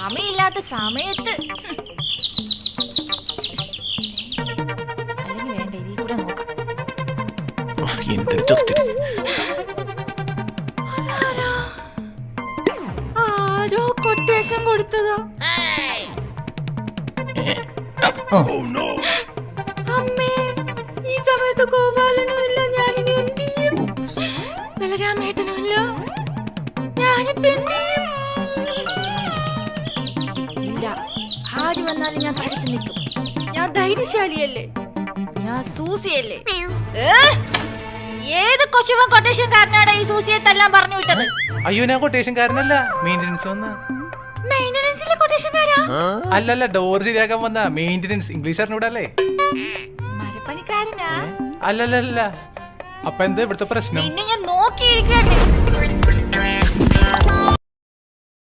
സമയമില്ലാത്ത സമയത്ത് അല്ലെങ്കിൽ വേണ്ട ഇതിൽ കൂടെ നോക്കാം. ആരോ കൊട്ടേഷൻ കൊടുത്തതാ. അമ്മേ, ഈ സമയത്ത് ഗോപാലനും ഇല്ല, ഞാനിനി എന്ത് ചെയ്യും? ബലരാമേട്ടനും ഇല്ല, ഞാനിപ്പോ എന്ത് ചെയ്യും? ഇല്ല, ആര് വന്നാലും ഞാൻ തടുത്ത് നിൽക്കും. ഞാൻ ധൈര്യശാലിയല്ലേ, ഞാൻ സൂസിയല്ലേ. ഏത് കൊച്ചുവൻ കൊട്ടേഷൻകാരനാണ് ഈ സൂസിയെ തല്ലാൻ പറഞ്ഞു വിട്ടത്? അയ്യോ, ഞാൻ കൊട്ടേഷൻകാരനല്ല, മെയിൻ്റെനൻസ് വന്ന. മെയിൻ്റെനൻസിലെ കൊട്ടേഷൻകാരാ? അല്ലല്ല, ഡോർ ശരിയാക്കാൻ വന്ന മെയിൻ്റെനൻസ്. ഇംഗ്ലീഷ് അറിഞ്ഞൂടല്ലേ? മരപ്പണിക്കാരനാ? അല്ലല്ല. അപ്പൊ എന്താ ഇവിടുത്തെ പ്രശ്നം? പിന്നെ ഞാൻ നോക്കിയിരിക്കട്ടെ.